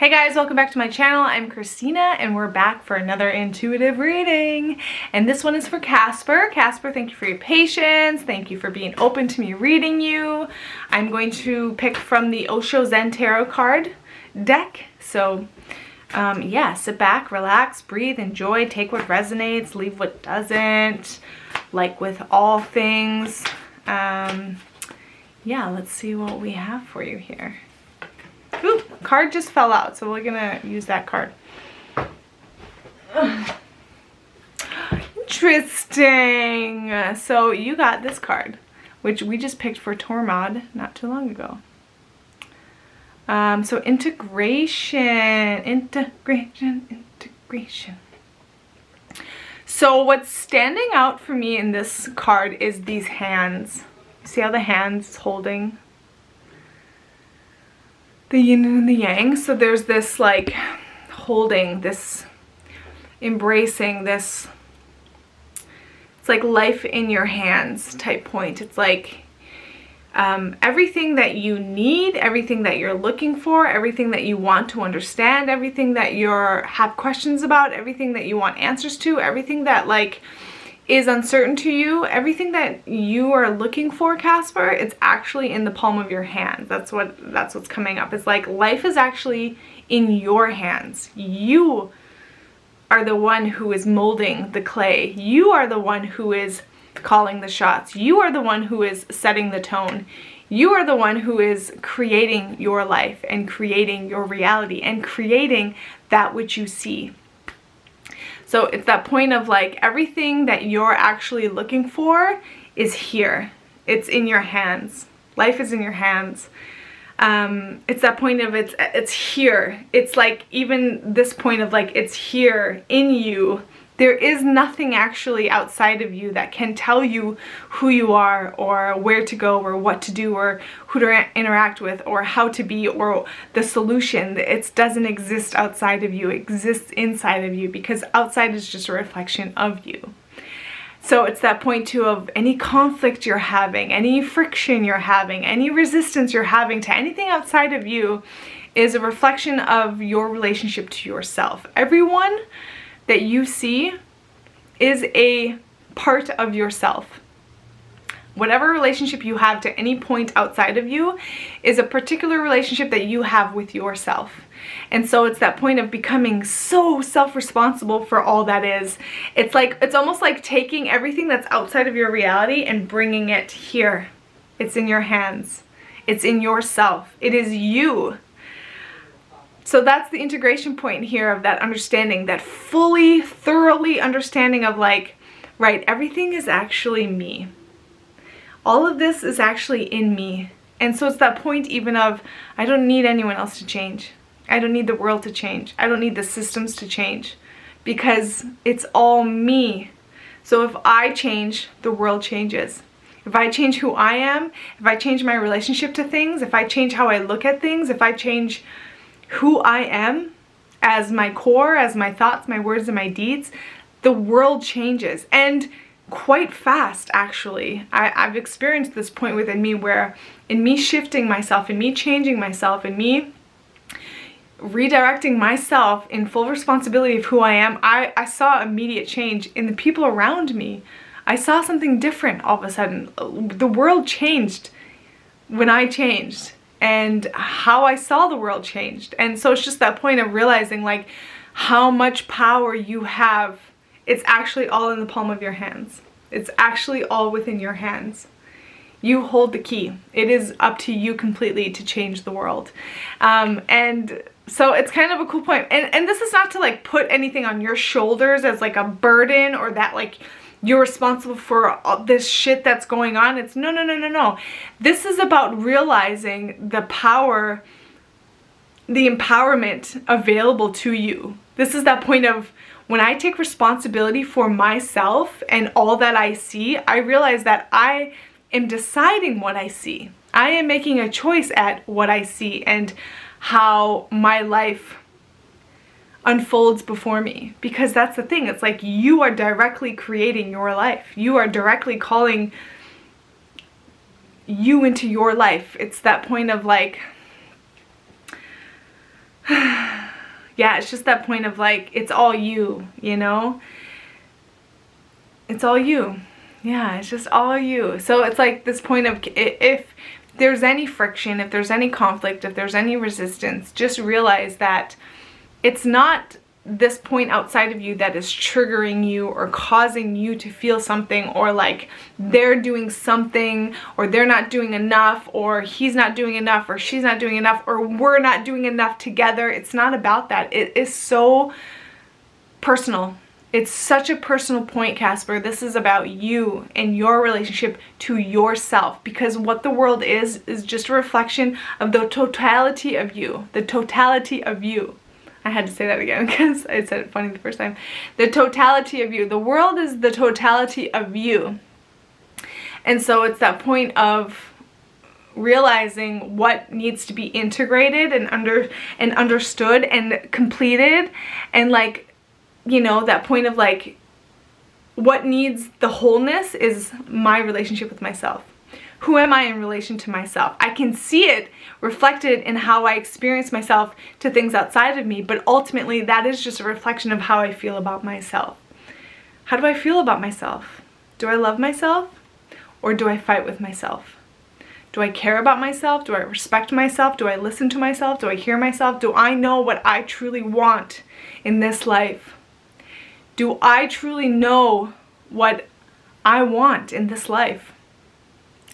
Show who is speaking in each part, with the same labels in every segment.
Speaker 1: Hey guys, welcome back to my channel. I'm Christina and we're back for another intuitive reading. And this one is for Kaspar. Kaspar, thank you for your patience. Thank you for being open to me reading you. I'm going to pick from the Osho Zen tarot card deck. So yeah, sit back, relax, breathe, enjoy, take what resonates, leave what doesn't. Like with all things. Yeah, let's see what we have for you here. Ooh, card just fell out, so we're gonna use that card. Interesting. So you got this card, which we just picked for Tormod not too long ago. So integration. So what's standing out for me in this card is these hands. See how the hands holding the yin and the yang? So there's this like holding, this embracing, this, it's like life in your hands type point. It's like everything that you need, everything that you're looking for, everything that you want to understand, everything that have questions about, everything that you want answers to, everything that like is uncertain to you, everything that you are looking for, Kaspar, it's actually in the palm of your hands. That's what's coming up. It's like life is actually in your hands. You are the one who is molding the clay. You are the one who is calling the shots. You are the one who is setting the tone. You are the one who is creating your life and creating your reality and creating that which you see. So it's that point of like everything that you're actually looking for is here. It's in your hands. Life is in your hands. It's that point of it's here. It's like even this point of like it's here in you. There is nothing actually outside of you that can tell you who you are or where to go or what to do or who to interact with or how to be or the solution. It doesn't exist outside of you. It exists inside of you because outside is just a reflection of you. So it's that point too of any conflict you're having, any friction you're having, any resistance you're having to anything outside of you is a reflection of your relationship to yourself. Everyone that you see is a part of yourself. Whatever relationship you have to any point outside of you is a particular relationship that you have with yourself. And so it's that point of becoming so self-responsible for all that is. It's almost like taking everything that's outside of your reality and bringing it here. It's in your hands. It's in yourself. It is you. So that's the integration point here of that understanding, that fully, thoroughly understanding of like, right, everything is actually me. All of this is actually in me. And so it's that point even of, I don't need anyone else to change. I don't need the world to change. I don't need the systems to change because it's all me. So if I change, the world changes. If I change who I am, if I change my relationship to things, if I change how I look at things, if I change who I am as my core, as my thoughts, my words, and my deeds, the world changes. And quite fast, actually. I've experienced this point within me where in me shifting myself, in me changing myself, in me redirecting myself in full responsibility of who I am, I saw immediate change in the people around me. I saw something different all of a sudden. The world changed when I changed. And how I saw the world changed. And so it's just that point of realizing like how much power you have. It's actually all in the palm of your hands. It's actually all within your hands. You hold the key. It is up to you completely to change the world. And so it's kind of a cool point. And this is not to like put anything on your shoulders as like a burden or that like you're responsible for all this shit that's going on. It's no. This is about realizing the power, the empowerment available to you. This is that point of when I take responsibility for myself and all that I see, I realize that I am deciding what I see. I am making a choice at what I see and how my life unfolds before me, because that's the thing. It's like you are directly creating your life. You are directly calling you into your life. It's that point of like yeah, it's just that point of like, it's all you, you know? It's all you. Yeah, it's just all you. So it's like this point of, if there's any friction, if there's any conflict, if there's any resistance, just realize that it's not this point outside of you that is triggering you or causing you to feel something, or like they're doing something, or they're not doing enough, or he's not doing enough, or she's not doing enough, or we're not doing enough together. It's not about that. It is so personal. It's such a personal point, Kaspar. This is about you and your relationship to yourself, because what the world is just a reflection of the totality of you. The totality of you. I had to say that again because I said it funny the first time. The totality of you. The world is the totality of you. And so it's that point of realizing what needs to be integrated and understood and completed, and like, you know, that point of like, what needs the wholeness is my relationship with myself. Who am I in relation to myself? I can see it reflected in how I experience myself to things outside of me, but ultimately that is just a reflection of how I feel about myself. How do I feel about myself? Do I love myself, or do I fight with myself? Do I care about myself? Do I respect myself? Do I listen to myself? Do I hear myself? Do I know what I truly want in this life? Do I truly know what I want in this life?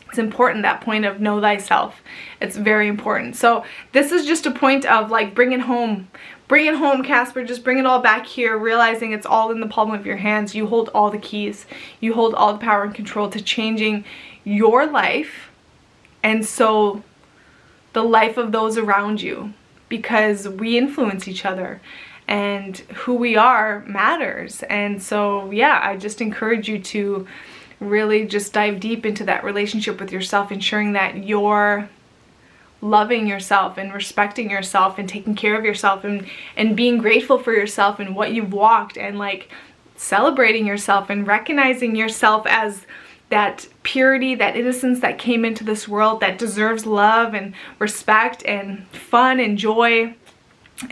Speaker 1: It's important, that point of know thyself. It's very important. So this is just a point of like, bring it home, Kaspar. Just bring it all back here, realizing it's all in the palm of your hands. You hold all the keys. You hold all the power and control to changing your life, and so the life of those around you, because we influence each other, and who we are matters. And so yeah, I just encourage you to really just dive deep into that relationship with yourself, ensuring that you're loving yourself and respecting yourself and taking care of yourself, and being grateful for yourself and what you've walked, and like celebrating yourself and recognizing yourself as that purity, that innocence that came into this world, that deserves love and respect and fun and joy.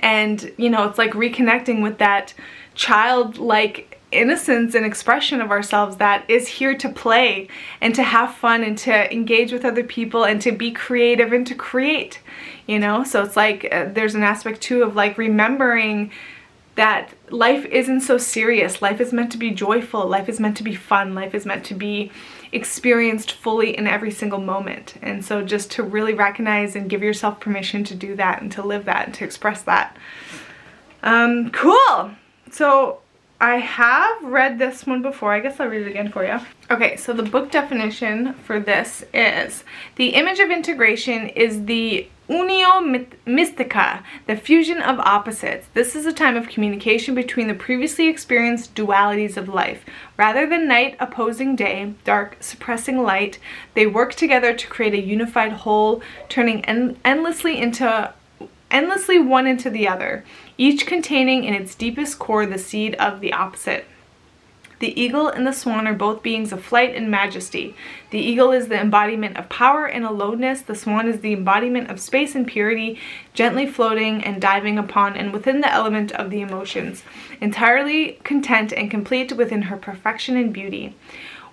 Speaker 1: And you know, it's like reconnecting with that childlike innocence and expression of ourselves that is here to play and to have fun and to engage with other people and to be creative and to create, you know. So it's like there's an aspect too of like remembering that life isn't so serious. Life is meant to be joyful. Life is meant to be fun. Life is meant to be experienced fully in every single moment. And so just to really recognize and give yourself permission to do that and to live that and to express that. Cool. So I have read this one before. I guess I'll read it again for you. Okay, so the book definition for this is: the image of integration is the unio mystica, the fusion of opposites. This is a time of communication between the previously experienced dualities of life. Rather than night opposing day, dark suppressing light, they work together to create a unified whole, turning endlessly one into the other, each containing in its deepest core the seed of the opposite. The eagle and the swan are both beings of flight and majesty. The eagle is the embodiment of power and aloneness. The swan is the embodiment of space and purity, gently floating and diving upon and within the element of the emotions, entirely content and complete within her perfection and beauty.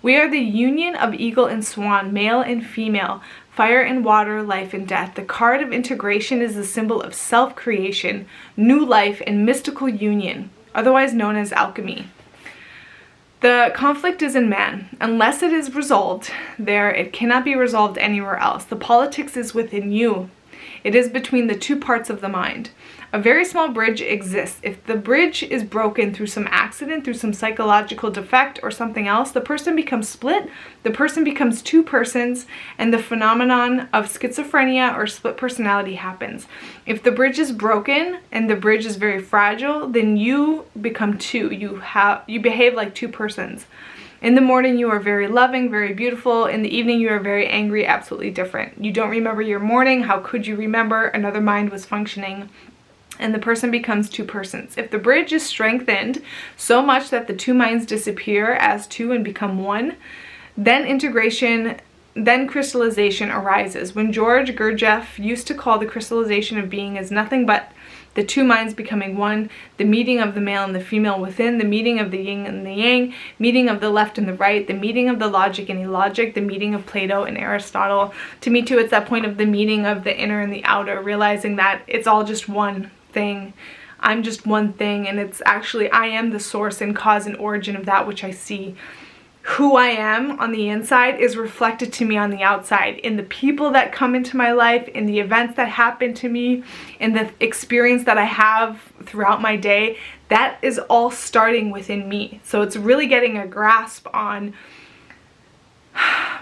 Speaker 1: We are the union of eagle and swan, male and female, fire and water, life and death. The card of integration is the symbol of self-creation, new life, and mystical union, otherwise known as alchemy. The conflict is in man. Unless it is resolved there, it cannot be resolved anywhere else. The politics is within you. It is between the two parts of the mind. A very small bridge exists. If the bridge is broken through some accident, through some psychological defect or something else, the person becomes split, the person becomes two persons, and the phenomenon of schizophrenia or split personality happens. If the bridge is broken and the bridge is very fragile, then you become two. You behave like two persons. In the morning, you are very loving, very beautiful. In the evening, you are very angry, absolutely different. You don't remember your morning. How could you remember? Another mind was functioning. And the person becomes two persons. If the bridge is strengthened so much that the two minds disappear as two and become one, then integration then crystallization arises. When George Gurdjieff used to call the crystallization of being as nothing but the two minds becoming one, the meeting of the male and the female within, the meeting of the yin and the yang, meeting of the left and the right, the meeting of the logic and illogic, the meeting of Plato and Aristotle. To me too, it's that point of the meeting of the inner and the outer, realizing that it's all just one thing. I'm just one thing, and it's actually, I am the source and cause and origin of that which I see. Who I am on the inside is reflected to me on the outside, in the people that come into my life, in the events that happen to me, in the experience that I have throughout my day. That is all starting within me. So it's really getting a grasp on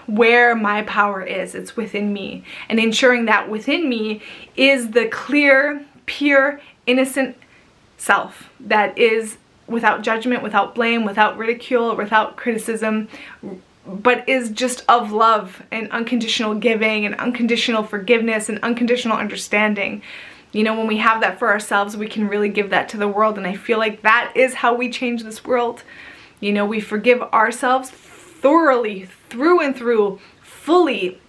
Speaker 1: where my power is. It's within me, and ensuring that within me is the clear, pure, innocent self that is without judgment, without blame, without ridicule, without criticism, but is just of love and unconditional giving and unconditional forgiveness and unconditional understanding. You know, when we have that for ourselves, we can really give that to the world, and I feel like that is how we change this world. You know, we forgive ourselves thoroughly, through and through, fully,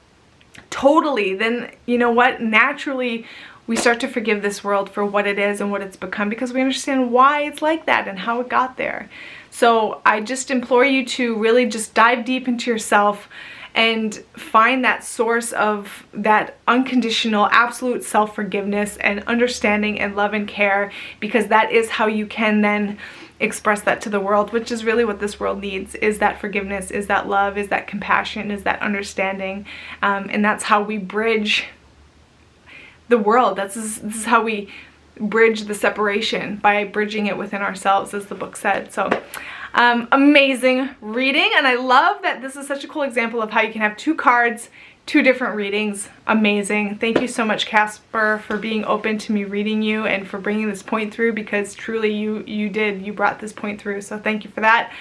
Speaker 1: totally, then you know what? Naturally, we start to forgive this world for what it is and what it's become, because we understand why it's like that and how it got there. So I just implore you to really just dive deep into yourself and find that source of that unconditional, absolute self-forgiveness and understanding and love and care, because that is how you can then express that to the world, which is really what this world needs, is that forgiveness, is that love, is that compassion, is that understanding. And that's how we bridge the world. This is how we bridge the separation, by bridging it within ourselves, as the book said. So amazing reading, and I love that this is such a cool example of how you can have two cards, two different readings. Amazing. Thank you so much, Kaspar, for being open to me reading you and for bringing this point through, because truly you brought this point through, so thank you for that.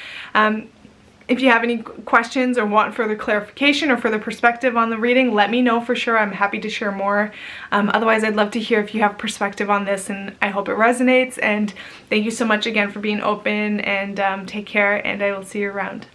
Speaker 1: If you have any questions or want further clarification or further perspective on the reading, let me know for sure. I'm happy to share more. Otherwise, I'd love to hear if you have perspective on this, and I hope it resonates. And thank you so much again for being open, and take care, and I will see you around.